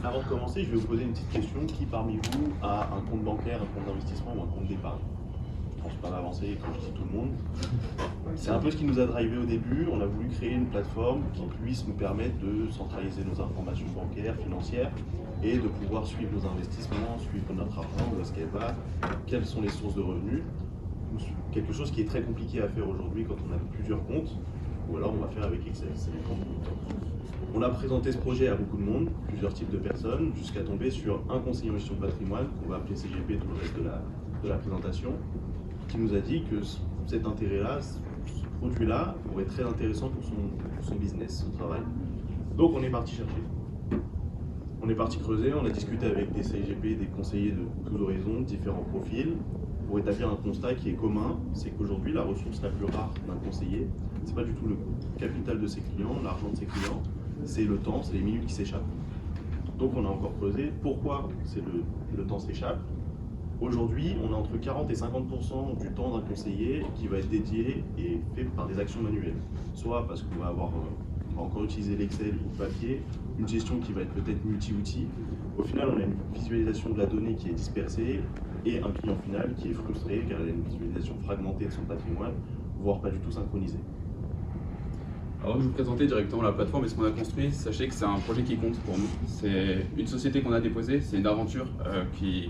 Avant de commencer, je vais vous poser une petite question. Qui parmi vous a un compte bancaire, un compte d'investissement ou un compte d'épargne? Je pense pas m'avancer quand je dis tout le monde. C'est un peu ce qui nous a drivé au début. On a voulu créer une plateforme qui puisse nous permettre de centraliser nos informations bancaires, financières et de pouvoir suivre nos investissements, suivre notre argent, où est-ce qu'elle va, quelles sont les sources de revenus. Quelque chose qui est très compliqué à faire aujourd'hui quand on a plusieurs comptes, ou alors on va faire avec Excel. C'est les comptes. On a présenté ce projet à beaucoup de monde, plusieurs types de personnes, jusqu'à tomber sur un conseiller en gestion de patrimoine, qu'on va appeler CGP tout le reste de la présentation, qui nous a dit que cet intérêt-là, ce produit-là, pourrait être très intéressant pour son business, son travail. Donc on est parti chercher. On est parti creuser, on a discuté avec des CGP, des conseillers de tous horizons, différents profils, pour établir un constat qui est commun, c'est qu'aujourd'hui la ressource la plus rare d'un conseiller, c'est pas du tout le capital de ses clients, l'argent de ses clients, c'est le temps, c'est les minutes qui s'échappent. Donc on a encore creusé pourquoi le temps s'échappe. Aujourd'hui, on a entre 40 et 50% du temps d'un conseiller qui va être dédié et fait par des actions manuelles. Soit parce qu'on va encore utiliser l'Excel ou le papier, une gestion qui va être peut-être multi-outils. Au final, on a une visualisation de la donnée qui est dispersée et un client final qui est frustré car il a une visualisation fragmentée de son patrimoine, voire pas du tout synchronisée. Alors, je vais vous présenter directement la plateforme et ce qu'on a construit. Sachez que c'est un projet qui compte pour nous. C'est une société qu'on a déposée, c'est une aventure qui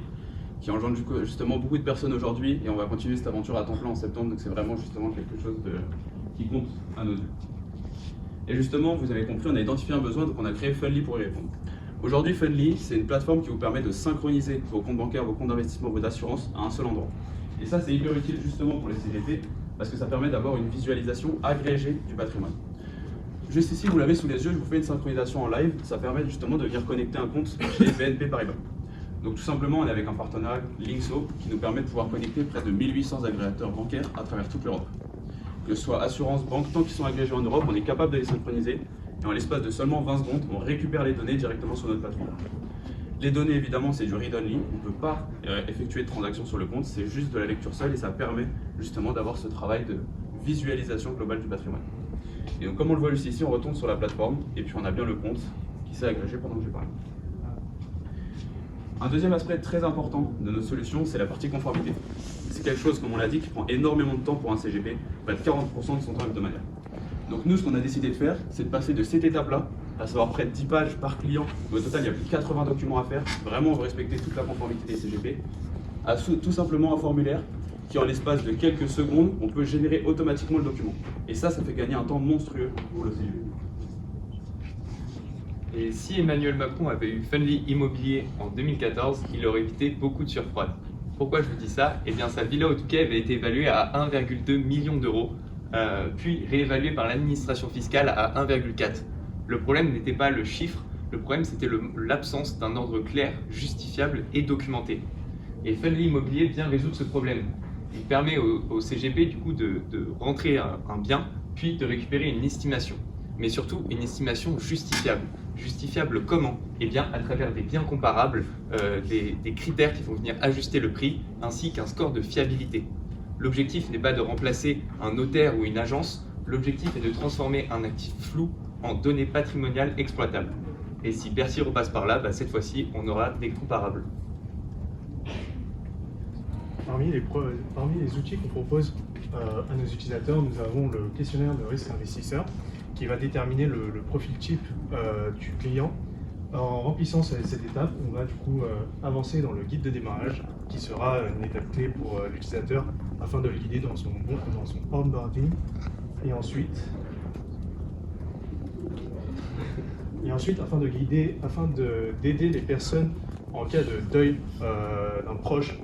engendre justement beaucoup de personnes aujourd'hui et on va continuer cette aventure à temps plein en septembre, donc c'est vraiment justement quelque chose qui compte à nos yeux. Et justement, vous avez compris, on a identifié un besoin, donc on a créé Fundly pour y répondre. Aujourd'hui, Fundly, c'est une plateforme qui vous permet de synchroniser vos comptes bancaires, vos comptes d'investissement, vos assurances à un seul endroit. Et ça, c'est hyper utile justement pour les CGP parce que ça permet d'avoir une visualisation agrégée du patrimoine. Juste ici, vous l'avez sous les yeux, je vous fais une synchronisation en live. Ça permet justement de venir connecter un compte chez BNP Paribas. Donc tout simplement, on est avec un partenariat Linkso qui nous permet de pouvoir connecter près de 1800 agrégateurs bancaires à travers toute l'Europe. Que ce soit assurance, banque, tant qu'ils sont agrégés en Europe, on est capable de les synchroniser. Et en l'espace de seulement 20 secondes, on récupère les données directement sur notre plateforme. Les données, évidemment, c'est du read-only. On ne peut pas effectuer de transactions sur le compte, c'est juste de la lecture seule et ça permet justement d'avoir ce travail de visualisation globale du patrimoine. Et donc, comme on le voit juste ici, on retourne sur la plateforme et puis on a bien le compte qui s'est agrégé pendant que j'ai parlé. Un deuxième aspect très important de notre solution, c'est la partie conformité. C'est quelque chose, comme on l'a dit, qui prend énormément de temps pour un CGP, près de 40% de son temps hebdomadaire. Donc nous, ce qu'on a décidé de faire, c'est de passer de cette étape-là, à savoir près de 10 pages par client, au total il y a plus de 80 documents à faire, vraiment on veut respecter toute la conformité des CGP, à tout simplement un formulaire qui, en l'espace de quelques secondes, on peut générer automatiquement le document. Et ça fait gagner un temps monstrueux pour le CGP. Et si Emmanuel Macron avait eu Fundly Immobilier en 2014, il aurait évité beaucoup de surfroid. Pourquoi je vous dis ça? Eh bien, sa villa au Touquet avait été évaluée à 1,2 million d'euros, puis réévaluée par l'administration fiscale à 1,4. Le problème n'était pas le chiffre, le problème c'était l'absence d'un ordre clair, justifiable et documenté. Et Fundly Immobilier vient résoudre ce problème. Il permet au CGP du coup de rentrer un bien, puis de récupérer une estimation. Mais surtout une estimation justifiable. Justifiable comment? Eh bien à travers des biens comparables, des critères qui vont venir ajuster le prix, ainsi qu'un score de fiabilité. L'objectif n'est pas de remplacer un notaire ou une agence, l'objectif est de transformer un actif flou en données patrimoniales exploitables. Et si Bercy repasse par là, cette fois-ci on aura des comparables. Parmi les outils qu'on propose à nos utilisateurs, nous avons le questionnaire de risque investisseur qui va déterminer le profil type du client. En remplissant cette étape, on va du coup avancer dans le guide de démarrage qui sera une étape clé pour l'utilisateur afin de le guider dans son onboarding. Et ensuite, afin d'aider les personnes en cas de deuil d'un proche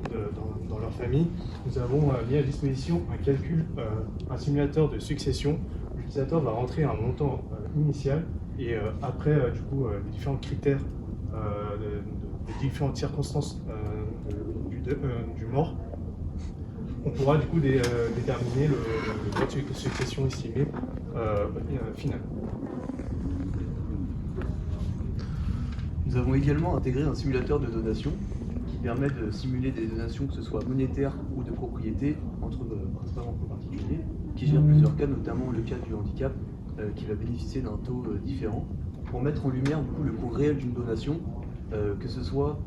dans leur famille, nous avons mis à disposition un simulateur de succession. L'utilisateur va rentrer un montant initial et après les différents critères des différentes circonstances du mort, on pourra du coup déterminer le droit de succession estimé final. Nous avons également intégré un simulateur de donation qui permet de simuler des donations, que ce soit monétaires ou de propriété, principalement entre particuliers, qui gère plusieurs cas, notamment le cas du handicap, qui va bénéficier d'un taux différent. pour mettre en lumière du coup, le coût réel d'une donation, que ce soit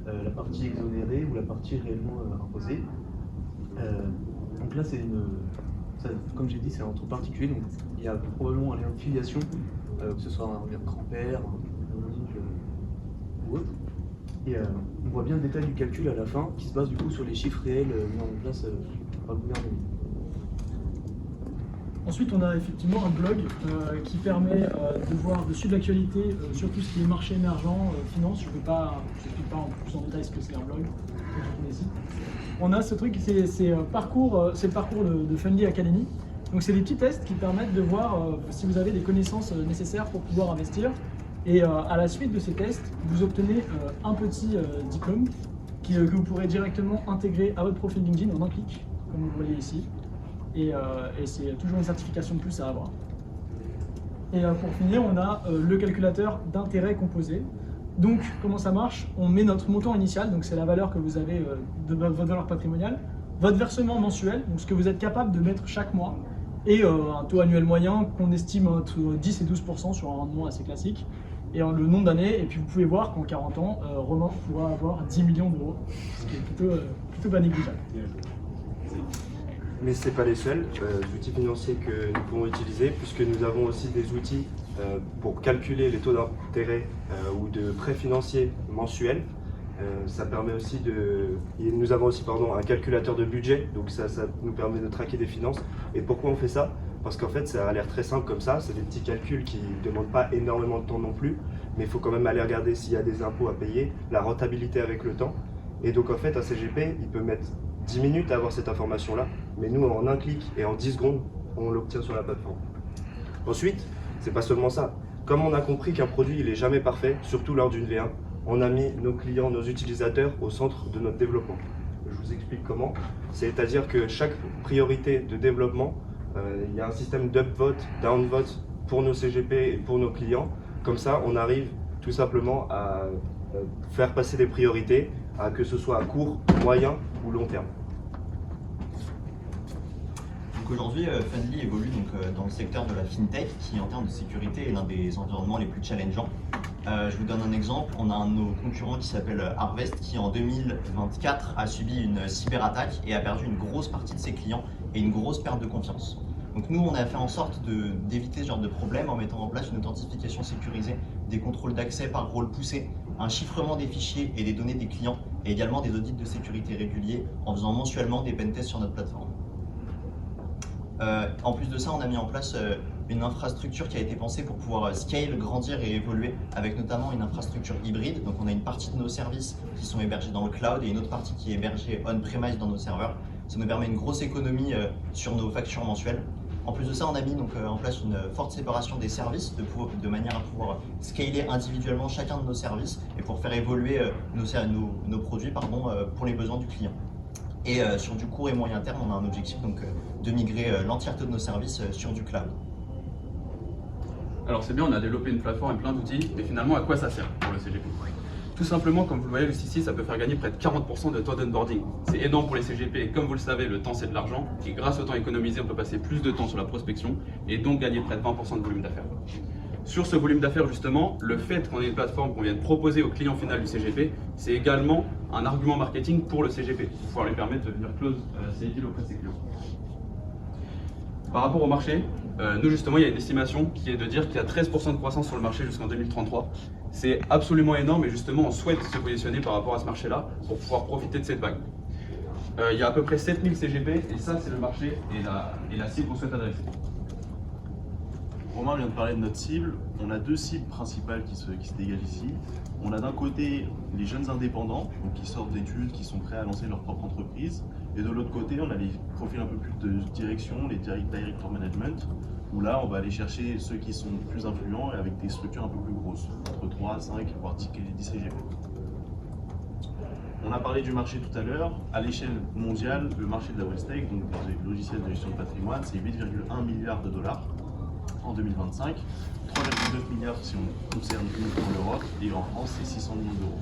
la partie exonérée ou la partie réellement imposée. Donc là, comme j'ai dit, c'est entre particuliers, donc il y a probablement un lien de filiation, que ce soit un lien de grand-père, un oncle ou autre. Et on voit bien le détail du calcul à la fin, qui se base du coup sur les chiffres réels mis en place par le gouvernement. Ensuite, on a effectivement un blog qui permet de suivre l'actualité sur tout ce qui est marché émergent, finance. Je n'explique pas en plus en détail ce que c'est un blog. On a ce truc, c'est le parcours de Fundly Academy. Donc c'est des petits tests qui permettent de voir si vous avez les connaissances nécessaires pour pouvoir investir. Et à la suite de ces tests, vous obtenez un petit diplôme que vous pourrez directement intégrer à votre profil LinkedIn en un clic, comme vous le voyez ici. Et c'est toujours une certification de plus à avoir. Et pour finir, on a le calculateur d'intérêt composé. Donc, comment ça marche? On met notre montant initial, donc c'est la valeur que vous avez de votre valeur patrimoniale, votre versement mensuel, donc ce que vous êtes capable de mettre chaque mois, et un taux annuel moyen qu'on estime entre 10 et 12% sur un rendement assez classique, et le nombre d'années. Et puis vous pouvez voir qu'en 40 ans, Romain pourra avoir 10 millions d'euros, ce qui est plutôt pas négligeable. Mais ce n'est pas les seuls outils financiers que nous pouvons utiliser, puisque nous avons aussi des outils pour calculer les taux d'intérêt ou de prêts financiers mensuels. Ça permet aussi nous avons aussi un calculateur de budget, donc ça nous permet de traquer des finances. Et pourquoi on fait ça? Parce qu'en fait, ça a l'air très simple comme ça, c'est des petits calculs qui ne demandent pas énormément de temps non plus, mais il faut quand même aller regarder s'il y a des impôts à payer, la rentabilité avec le temps. Et donc en fait, un CGP, il peut mettre 10 minutes à avoir cette information-là, mais nous, en un clic et en 10 secondes, on l'obtient sur la plateforme. Ensuite, c'est pas seulement ça. Comme on a compris qu'un produit, il n'est jamais parfait, surtout lors d'une V1, on a mis nos clients, nos utilisateurs au centre de notre développement. Je vous explique comment. C'est-à-dire que chaque priorité de développement, il y a un système d'upvote, downvote pour nos CGP et pour nos clients. Comme ça, on arrive tout simplement à faire passer des priorités, que ce soit à court, moyen ou long terme. Donc aujourd'hui, Fundly évolue dans le secteur de la fintech, qui en termes de sécurité est l'un des environnements les plus challengeants. Je vous donne un exemple, on a un de nos concurrents qui s'appelle Harvest, qui en 2024 a subi une cyberattaque et a perdu une grosse partie de ses clients et une grosse perte de confiance. Donc nous, on a fait en sorte d'éviter ce genre de problème en mettant en place une authentification sécurisée, des contrôles d'accès par rôle poussé, un chiffrement des fichiers et des données des clients, et également des audits de sécurité réguliers en faisant mensuellement des pentests sur notre plateforme. En plus de ça, on a mis en place une infrastructure qui a été pensée pour pouvoir scale, grandir et évoluer, avec notamment une infrastructure hybride. Donc on a une partie de nos services qui sont hébergés dans le cloud et une autre partie qui est hébergée on-premise dans nos serveurs. Ça nous permet une grosse économie sur nos factures mensuelles. En plus de ça, on a mis en place une forte séparation des services de manière à pouvoir scaler individuellement chacun de nos services et pour faire évoluer nos produits pour les besoins du client. Et sur du court et moyen terme, on a un objectif de migrer l'entièreté de nos services sur du cloud. Alors c'est bien, on a développé une plateforme et plein d'outils, mais finalement à quoi ça sert pour le CGP? Tout simplement, comme vous le voyez, le CC, ça peut faire gagner près de 40% de temps d'onboarding. C'est énorme pour les CGP et comme vous le savez, le temps c'est de l'argent. Et grâce au temps économisé, on peut passer plus de temps sur la prospection et donc gagner près de 20% de volume d'affaires. Sur ce volume d'affaires justement, le fait qu'on ait une plateforme qu'on vienne proposer au client final du CGP, c'est également un argument marketing pour le CGP, pour pouvoir lui permettre de venir close ses deals auprès de ses clients. Par rapport au marché, nous justement, il y a une estimation qui est de dire qu'il y a 13% de croissance sur le marché jusqu'en 2033. C'est absolument énorme et justement, on souhaite se positionner par rapport à ce marché-là pour pouvoir profiter de cette vague. Il y a à peu près 7000 CGP et ça, c'est le marché et la cible qu'on souhaite adresser. Romain vient de parler de notre cible. On a deux cibles principales qui se dégagent ici. On a d'un côté les jeunes indépendants, donc qui sortent d'études, qui sont prêts à lancer leur propre entreprise. Et de l'autre côté, on a les profils un peu plus de direction, les director management, où là, on va aller chercher ceux qui sont plus influents et avec des structures un peu plus grosses, entre 3, 5, voire 10 CGP. On a parlé du marché tout à l'heure. À l'échelle mondiale, le marché de la wealth tech, donc des logiciels de gestion de patrimoine, c'est 8,1 milliards de dollars en 2025, 3,9 milliards si on concerne uniquement l'Europe, et en France, c'est 600 millions d'euros.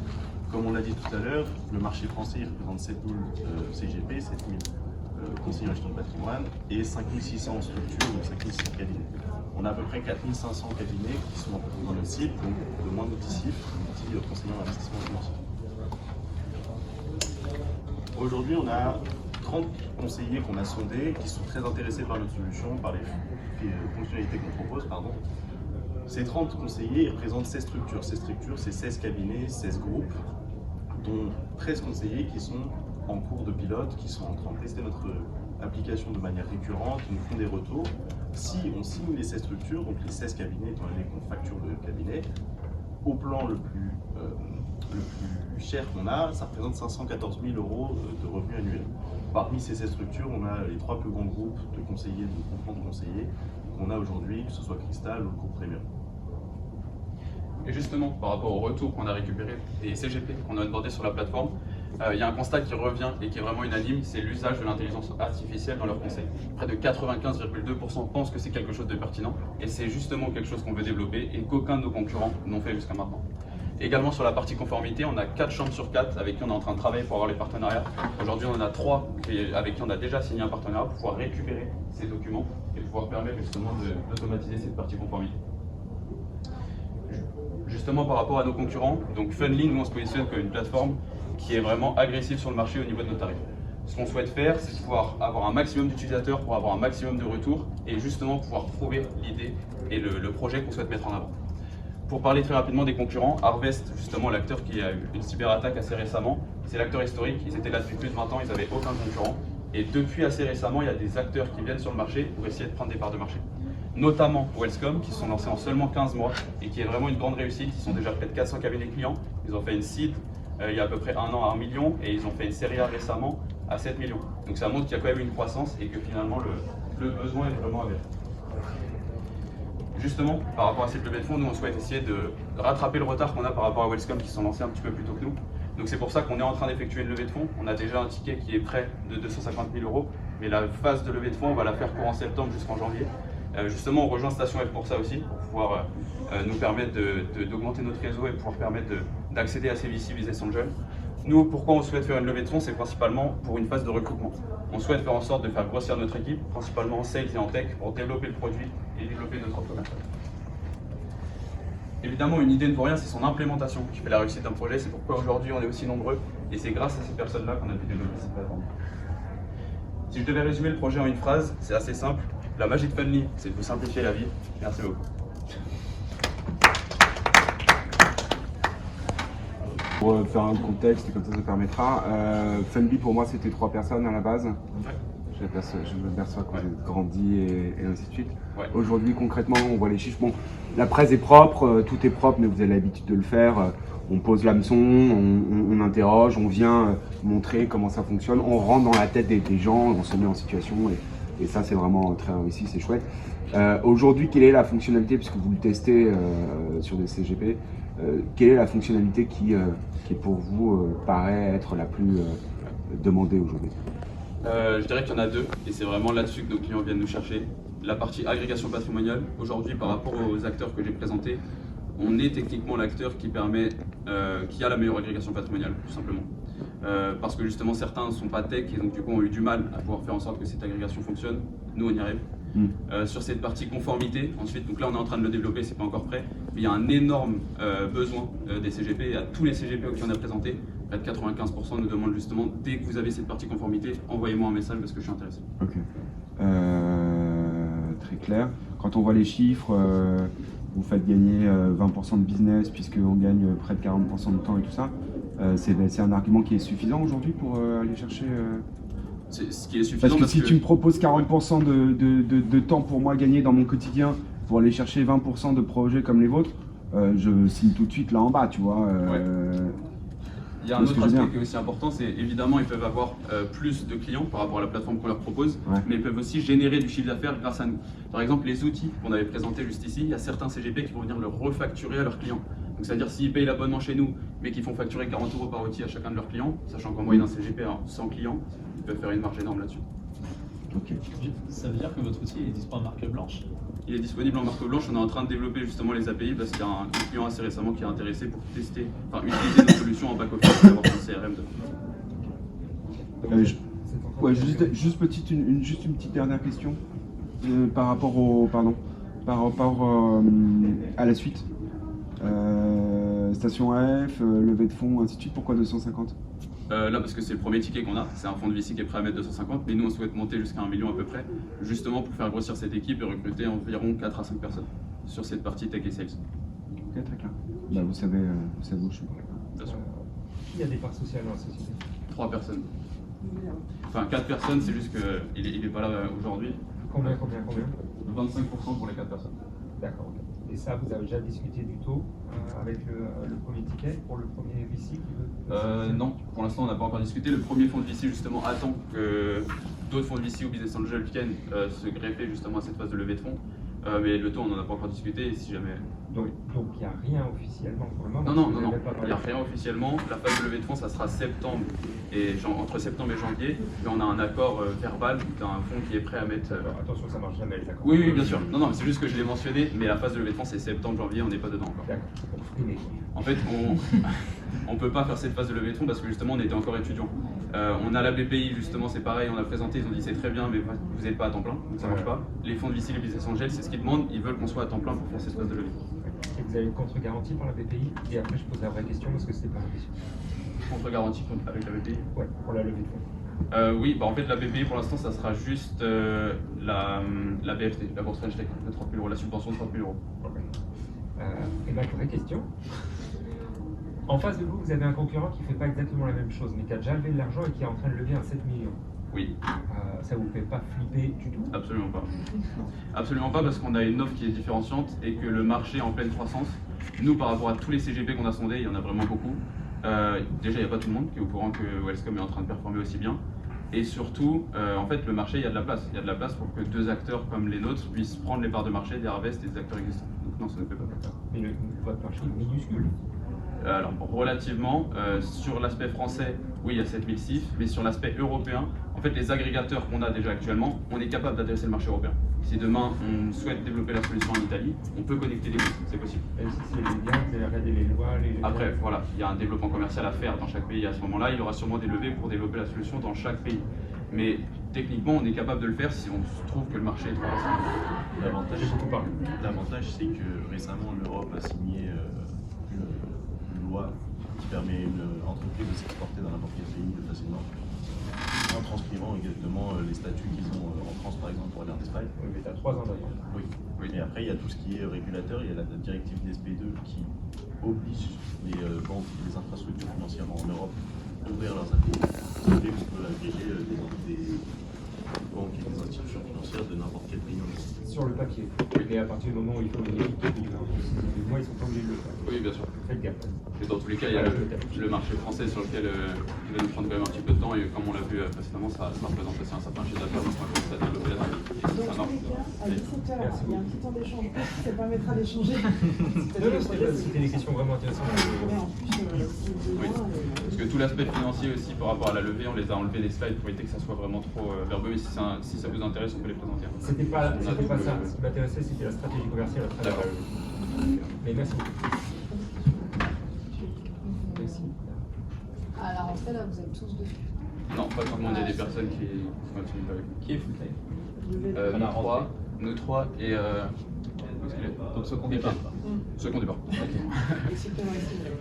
Comme on l'a dit tout à l'heure, le marché français représente 7000 CGP, 7000 conseillers en gestion de patrimoine et 5600 structures, donc 5600 cabinets. On a à peu près 4500 cabinets qui sont dans notre cible, donc de moins de notitifs, conseillers en investissement financier. Aujourd'hui, on a 30 conseillers qu'on a sondés qui sont très intéressés par notre solution, par les fonctionnalités qu'on propose. Ces 30 conseillers représentent 16 structures. Ces structures, c'est 16 cabinets, 16 groupes, dont 13 conseillers qui sont en cours de pilote, qui sont en train de tester notre application de manière récurrente, qui nous font des retours. Si on signe les 16 structures, donc les 16 cabinets, étant donné qu'on facture le cabinet, au plan le plus cher qu'on a, ça représente 514 000 € de revenus annuels. Parmi ces 16 structures, on a les 3 plus grands groupes de conseillers, de groupements de conseillers qu'on a aujourd'hui, que ce soit Crystal ou le groupe Premium. Et justement, par rapport au retour qu'on a récupéré des CGP qu'on a abordé sur la plateforme, il y a un constat qui revient et qui est vraiment unanime, c'est l'usage de l'intelligence artificielle dans leurs conseils. Près de 95,2% pensent que c'est quelque chose de pertinent et c'est justement quelque chose qu'on veut développer et qu'aucun de nos concurrents n'ont fait jusqu'à maintenant. Également sur la partie conformité, on a 4 chambres sur 4 avec qui on est en train de travailler pour avoir les partenariats. Aujourd'hui, on en a 3 avec qui on a déjà signé un partenariat pour pouvoir récupérer ces documents et pouvoir permettre justement d'automatiser cette partie conformité. Justement par rapport à nos concurrents, donc Fundly, nous on se positionne comme une plateforme qui est vraiment agressive sur le marché au niveau de nos tarifs. Ce qu'on souhaite faire, c'est pouvoir avoir un maximum d'utilisateurs pour avoir un maximum de retours et justement pouvoir prouver l'idée et le projet qu'on souhaite mettre en avant. Pour parler très rapidement des concurrents, Harvest, justement l'acteur qui a eu une cyberattaque assez récemment, c'est l'acteur historique, ils étaient là depuis plus de 20 ans, ils n'avaient aucun concurrent. Et depuis assez récemment, il y a des acteurs qui viennent sur le marché pour essayer de prendre des parts de marché. Notamment Wellscom, qui se sont lancés en seulement 15 mois et qui est vraiment une grande réussite. Ils sont déjà près de 400 cabinets clients, ils ont fait une seed il y a à peu près 1 an à 1 million et ils ont fait une série A récemment à 7 millions. Donc ça montre qu'il y a quand même une croissance et que finalement le besoin est vraiment avéré. Justement, par rapport à cette levée de fonds, nous on souhaite essayer de rattraper le retard qu'on a par rapport à Wellscom qui se sont lancés un petit peu plus tôt que nous. Donc c'est pour ça qu'on est en train d'effectuer une levée de fonds. On a déjà un ticket qui est prêt de 250 000 €, mais la phase de levée de fonds, on va la faire courant septembre jusqu'en janvier. Justement, on rejoint Station F pour ça aussi, pour pouvoir nous permettre d'augmenter notre réseau et pouvoir permettre d'accéder à ces VC Business Angels. Nous, pourquoi on souhaite faire une levée de fonds, c'est principalement pour une phase de recrutement. On souhaite faire en sorte de faire grossir notre équipe, principalement en sales et en tech, pour développer le produit et développer notre offre commerciale. Évidemment, une idée ne vaut rien, c'est son implémentation qui fait la réussite d'un projet. C'est pourquoi aujourd'hui on est aussi nombreux et c'est grâce à ces personnes-là qu'on a pu développer cette plateforme. Si je devais résumer le projet en une phrase, c'est assez simple. La magie de Fundly, c'est de vous simplifier la vie. Merci beaucoup. Pour faire un contexte, comme ça permettra. Fundly pour moi c'était 3 personnes à la base. Je m'aperçois que vous avez grandi et ainsi de suite. Ouais. Aujourd'hui concrètement on voit les chiffres. Bon, la presse est propre, tout est propre, mais vous avez l'habitude de le faire. On pose l'hameçon, on interroge, on vient montrer comment ça fonctionne, on rentre dans la tête des gens, on se met en situation et ça c'est vraiment très réussi, c'est chouette. Aujourd'hui, quelle est la fonctionnalité, puisque vous le testez sur des CGP, quelle est la fonctionnalité qui pour vous paraît être la plus demandée aujourd'hui? Je dirais qu'il y en a 2 et c'est vraiment là-dessus que nos clients viennent nous chercher. La partie agrégation patrimoniale, aujourd'hui par rapport aux acteurs que j'ai présentés, on est techniquement l'acteur qui permet, qui a la meilleure agrégation patrimoniale, tout simplement. Parce que justement certains ne sont pas tech et donc du coup ont eu du mal à pouvoir faire en sorte que cette agrégation fonctionne. Nous on y arrive. Sur cette partie conformité, ensuite, donc là on est en train de le développer, c'est pas encore prêt, mais il y a un énorme besoin des CGP et à tous les CGP auxquels on a présenté, près de 95% nous demandent justement, dès que vous avez cette partie conformité, envoyez-moi un message parce que je suis intéressé. Ok. Très clair. Quand on voit les chiffres, vous faites gagner 20% de business puisqu'on gagne près de 40% de temps et tout ça. C'est un argument qui est suffisant aujourd'hui pour aller chercher ce qui est suffisant parce que si tu me proposes 40% de temps pour moi gagner dans mon quotidien pour aller chercher 20% de projets comme les vôtres, je signe tout de suite là en bas, tu vois. Ouais. Il y a un autre aspect qui est aussi important, c'est évidemment ils peuvent avoir plus de clients par rapport à la plateforme qu'on leur propose, mais ils peuvent aussi générer du chiffre d'affaires grâce à nous. Par exemple, les outils qu'on avait présentés juste ici, il y a certains CGP qui vont venir le refacturer à leurs clients. Donc c'est-à-dire s'ils payent l'abonnement chez nous, mais qu'ils font facturer 40 € par outil à chacun de leurs clients, sachant qu'en moyenne un CGP a 100 clients, ils peuvent faire une marge énorme là-dessus. Okay. Ça veut dire que votre outil est disponible en marque blanche? Il est disponible en marque blanche, on est en train de développer justement les API parce qu'il y a un client assez récemment qui est intéressé pour tester, enfin utiliser nos solutions en back-office et avoir son CRM. Ouais, juste une petite dernière question par rapport à la suite. Station AF, levée de fonds, ainsi de suite. Pourquoi 250? Là, parce que c'est le premier ticket qu'on a, c'est un fonds de VC qui est prêt à mettre 250, mais nous on souhaite monter jusqu'à 1 million à peu près, justement pour faire grossir cette équipe et recruter environ 4 à 5 personnes sur cette partie tech et sales. Ok, très clair. Bah, vous savez où je suis. Bien sûr. Qui a des parts sociales dans la société? 3 personnes. Enfin 4 personnes, c'est juste qu'il n'est pas là aujourd'hui. Combien 25% pour les 4 personnes. D'accord. Ok. Et ça, vous avez déjà discuté du taux avec le premier ticket pour le premier VC qui veut... Non, pour l'instant on n'a pas encore discuté. Le premier fonds de VC justement attend que d'autres fonds de VC ou Business Angel viennent se greffer justement à cette phase de levée de fonds. Mais le taux on n'en a pas encore discuté et si jamais... Donc il n'y a rien officiellement pour le moment? Non, il n'y a rien officiellement. La phase de levée de fonds ça sera entre septembre et janvier. Puis on a un accord verbal d'un fonds qui est prêt à mettre... Alors, attention, ça marche jamais les accords. Oui, bien sûr. Non, c'est juste que je l'ai mentionné, mais la phase de levée de fonds c'est septembre-janvier, on n'est pas dedans encore. D'accord, c'est pour frimer. En fait, on peut pas faire cette phase de levée de fonds parce que justement on était encore étudiants. On a la BPI justement, c'est pareil, on a présenté, ils ont dit c'est très bien, mais vous n'êtes pas à temps plein, donc ça marche pas. Les fonds de VC, les Business Angels, c'est ce qu'ils demandent, ils veulent qu'on soit à temps plein pour faire cette phase de levée. Et vous avez une contre-garantie par la BPI? Et après je pose la vraie question parce que c'était pas ma question. Contre-garantie avec la BPI? Ouais, pour la levée de fonds. Oui, en fait la BPI pour l'instant ça sera juste la BFT, la bourse French Tech, de 30 000 €, la subvention de 30 000 €. Okay. Et ma vraie question, en face de vous, vous avez un concurrent qui ne fait pas exactement la même chose, mais qui a déjà levé de l'argent et qui est en train de lever un 7 millions. Oui. Ça vous fait pas flipper du tout? Absolument pas. Absolument pas parce qu'on a une offre qui est différenciante et que le marché est en pleine croissance. Nous, par rapport à tous les CGP qu'on a sondés, il y en a vraiment beaucoup. Déjà, il n'y a pas tout le monde qui est au courant que Wellscome est en train de performer aussi bien. Et surtout, en fait, le marché, il y a de la place. Il y a de la place pour que 2 acteurs comme les nôtres puissent prendre les parts de marché des Harvest et des acteurs existants. Donc non, ça ne fait pas peur. Mais votre marché est minuscule. Alors, relativement, sur l'aspect français, oui, il y a 7000 CIF, mais sur l'aspect européen, en fait, les agrégateurs qu'on a déjà actuellement, on est capable d'adresser le marché européen. Si demain, on souhaite développer la solution en Italie, on peut connecter les deux, c'est possible. Même si c'est bien, vous allez regarder les lois, Après, voilà, il y a un développement commercial à faire dans chaque pays à ce moment-là, il y aura sûrement des levées pour développer la solution dans chaque pays. Mais techniquement, on est capable de le faire si on trouve que le marché est trop récent. L'avantage, c'est que récemment, l'Europe a signé une loi qui permet à une entreprise de s'exporter dans n'importe quel pays facilement, en transcrivant exactement les statuts qu'ils ont en France, par exemple, pour aller en Espagne. Oui, mais tu as 3 ans d'ailleurs. Oui. Et après, il y a tout ce qui est régulateur, il y a la directive DSP2 qui oblige les banques, les infrastructures financières en Europe à ouvrir leurs actifs. Ce qui fait qu'on peut agréger des banques et des institutions financières de n'importe quel pays. Sur le papier. Mais à partir du moment où il faut une équipe de moi, ils sont pas obligés de le faire. Oui, bien sûr. Faites gaffe. Et dans tous les cas, il y a le marché français sur lequel il va nous prendre quand même un petit peu de temps et comme on l'a vu précédemment, ça représente aussi un certain chiffre d'affaires, donc on va commencer à développer la marque. Dans tous les cas, à 17h, il y a un petit temps d'échange, ça permettra d'échanger. C'était des questions vraiment intéressantes. Oui. Parce que tout l'aspect financier aussi par rapport à la levée, on les a enlevés des slides pour éviter que ça soit vraiment trop verbeux, mais si ça vous intéresse, on peut les présenter. C'était pas ça. Ce qui m'intéressait, c'était la stratégie commerciale à travers la levée. Mais merci beaucoup. Merci. Alors en fait, là, vous êtes tous dessus. Non, pas tout le monde, il y a des personnes qui continuent pas avec nous. Qui est full-time? Nous trois et... Donc ceux qu'on départ. Ceux qu'on départ.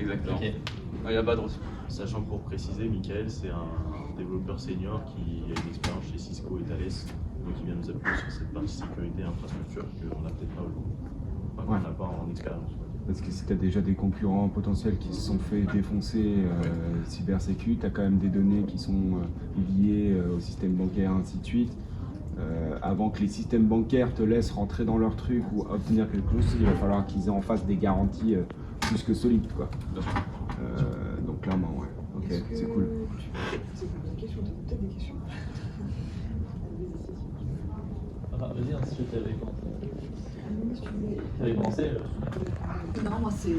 Exactement. Okay. Il y a Badr aussi. Sachant que pour préciser, Michael, c'est un développeur senior qui a une expérience chez Cisco et Thales, donc il vient nous appuyer sur cette partie sécurité et infrastructure qu'on n'a peut-être pas aujourd'hui. Enfin, qu'on n'a pas en expérience. Parce que si tu as déjà des concurrents potentiels qui se sont fait défoncer cybersécu, tu as quand même des données qui sont liées au système bancaire, ainsi de suite. Avant que les systèmes bancaires te laissent rentrer dans leur truc ou obtenir quelque chose, il va falloir qu'ils aient en face des garanties plus que solides, quoi. Donc clairement, ouais. Ok, c'est cool. C'est des questions, peut-être des questions. Enfin, vas-y, hein, si tu avais commencé. Tu avais commencé Non, moi c'est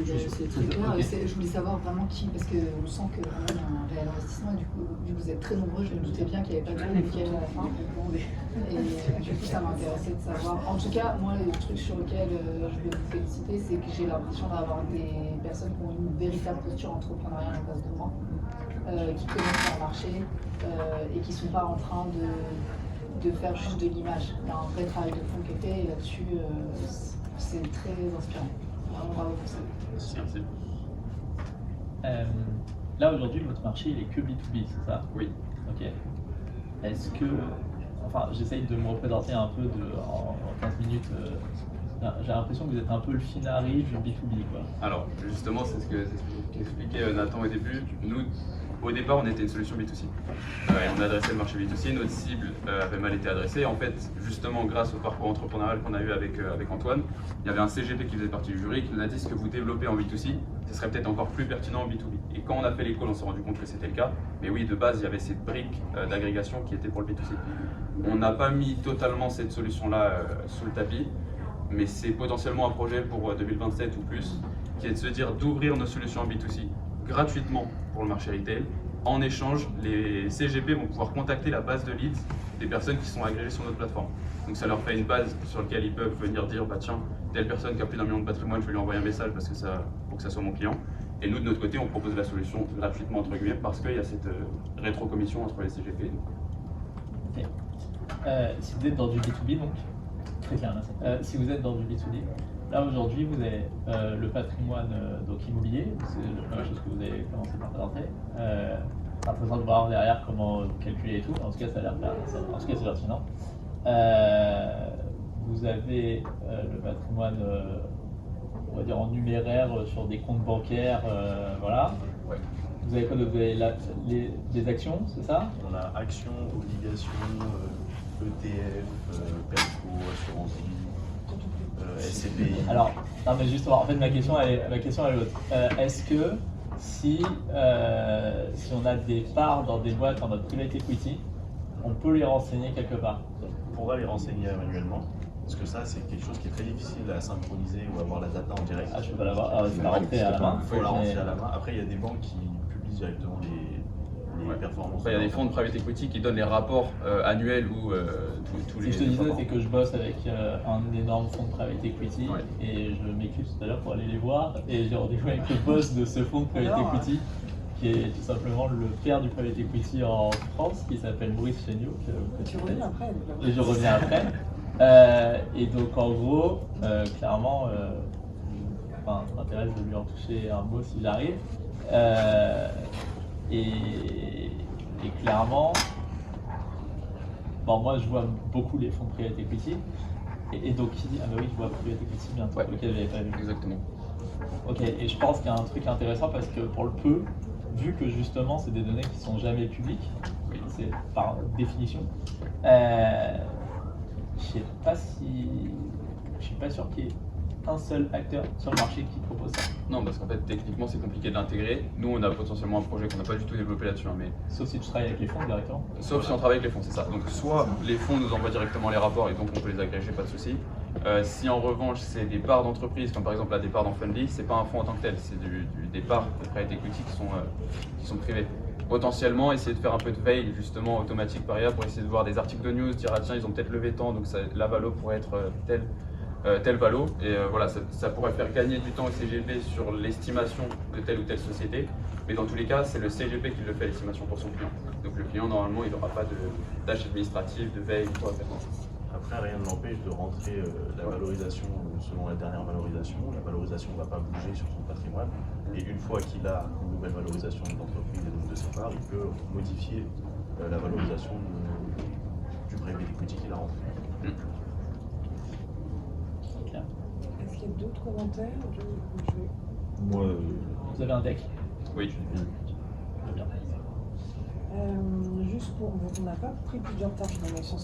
très clair. Okay. Je voulais savoir vraiment qui, parce qu'on sent qu'il y a un réel investissement, et du coup, vu que vous êtes très nombreux, je me doutais bien qu'il n'y avait pas de piège à la fin. Et du coup, ça m'intéressait de savoir. En tout cas, moi, le truc sur lequel je vais vous féliciter, c'est que j'ai l'impression d'avoir des personnes qui ont une véritable posture entrepreneuriale en face de moi, qui connaissent leur marché et qui ne sont pas en train de faire juste de l'image. Il y a un vrai travail de fond qui est fait et là-dessus, c'est très inspirant. Vraiment bravo pour ça. Merci. Là aujourd'hui, votre marché il est que B2B, c'est ça? Oui. Ok. Est-ce que, enfin, j'essaye de me représenter un peu en 15 minutes. J'ai l'impression que vous êtes un peu le Finari du B2B, quoi. Alors, justement, c'est ce qu'expliquait Nathan au début. Nous, au départ, on était une solution B2C. Et on adressait le marché B2C, notre cible avait mal été adressée. En fait, justement, grâce au parcours entrepreneurial qu'on a eu avec Antoine, il y avait un CGP qui faisait partie du jury qui nous a dit ce que vous développez en B2C, ce serait peut-être encore plus pertinent en B2B. Et quand on a fait l'école, on s'est rendu compte que c'était le cas. Mais oui, de base, il y avait cette brique d'agrégation qui était pour le B2C. On n'a pas mis totalement cette solution-là sous le tapis, mais c'est potentiellement un projet pour 2027 ou plus, qui est de se dire d'ouvrir nos solutions en B2C gratuitement pour le marché retail. En échange, les CGP vont pouvoir contacter la base de leads des personnes qui sont agrégées sur notre plateforme. Donc ça leur fait une base sur laquelle ils peuvent venir dire bah tiens, telle personne qui a plus d'1 million de patrimoine, je vais lui envoyer un message parce que pour que ça soit mon client. Et nous de notre côté, on propose la solution gratuitement entre guillemets parce qu'il y a cette rétro-commission entre les CGP et nous. Ok. Si vous êtes dans du B2B, donc très clair, si vous êtes dans du B2B, là aujourd'hui vous avez le patrimoine donc immobilier, c'est la première chose que vous avez commencé par présenter. C'est intéressant de voir derrière comment vous calculez et tout, en tout cas ça a l'air c'est pertinent. Vous avez le patrimoine, on va dire en numéraire sur des comptes bancaires, voilà. Ouais. Vous avez quoi d'autre? Vous avez des actions, c'est ça? On a actions, obligations, ETF, Perco, assurance vie, SCPI. Alors, non mais justement, en fait ma question elle est l'autre. Est-ce que si on a des parts dans des boîtes en mode private equity, on peut les renseigner quelque part? On pourra les renseigner manuellement, parce que ça c'est quelque chose qui est très difficile à synchroniser ou avoir la data en direct. Ah, je peux pas l'avoir, c'est la rentrée à la main. Il faut la rentrer à la main. Après il y a des banques qui publient directement les performances. Après, il y a des fonds de private equity qui donnent les rapports annuels ou tous les. Ce que je te disais, c'est que je bosse avec un énorme fonds de private equity et je m'éclipse tout à l'heure pour aller les voir. Et j'ai rendez-vous avec le boss de ce fonds de private equity qui est tout simplement le père du private equity en France, qui s'appelle Maurice Chéniaud. Tu reviens après. Et je reviens après. Et donc en gros, clairement, ça m'intéresse de lui en toucher un mot si j'arrive. Et clairement, bon, moi je vois beaucoup les fonds de private equity. Et donc qui dit, ah bah oui, je vois private equity bientôt, lequel j'avais pas vu. Exactement. Ok, et je pense qu'il y a un truc intéressant parce que pour le peu, vu que justement c'est des données qui sont jamais publiques, c'est par définition, je suis pas sûr qu'il y ait un seul acteur sur le marché qui propose ça. Non, parce qu'en fait, techniquement, c'est compliqué de l'intégrer. Nous, on a potentiellement un projet qu'on n'a pas du tout développé là-dessus. Mais... Sauf si tu travailles avec les fonds directement. Sauf si on travaille avec les fonds, c'est ça. Donc, soit les fonds nous envoient directement les rapports et donc on peut les agréger, pas de souci. Si en revanche, c'est des parts d'entreprise, comme par exemple là, des parts dans Fundly, c'est pas un fonds en tant que tel, c'est des parts de private equity qui sont privées. Potentiellement, essayer de faire un peu de veille justement automatique par ailleurs pour essayer de voir des articles de news, dire ah tiens, ils ont peut-être levé tant, donc la valo pourrait être tel valo, et voilà, ça pourrait faire gagner du temps au CGP sur l'estimation de telle ou telle société, mais dans tous les cas, c'est le CGP qui le fait, l'estimation pour son client. Donc le client, normalement, il n'aura pas de tâches administratives, de veille, quoi faire. Après, rien ne l'empêche de rentrer la valorisation selon la dernière valorisation. La valorisation ne va pas bouger sur son patrimoine, et une fois qu'il a une nouvelle valorisation de l'entreprise et donc de ses parts, il peut modifier la valorisation du private equity qu'il a rentré. Est-ce qu'il y a d'autres commentaires? Moi, vous avez un deck? Oui. Juste pour, on n'a pas pris plus de retard dans le sens.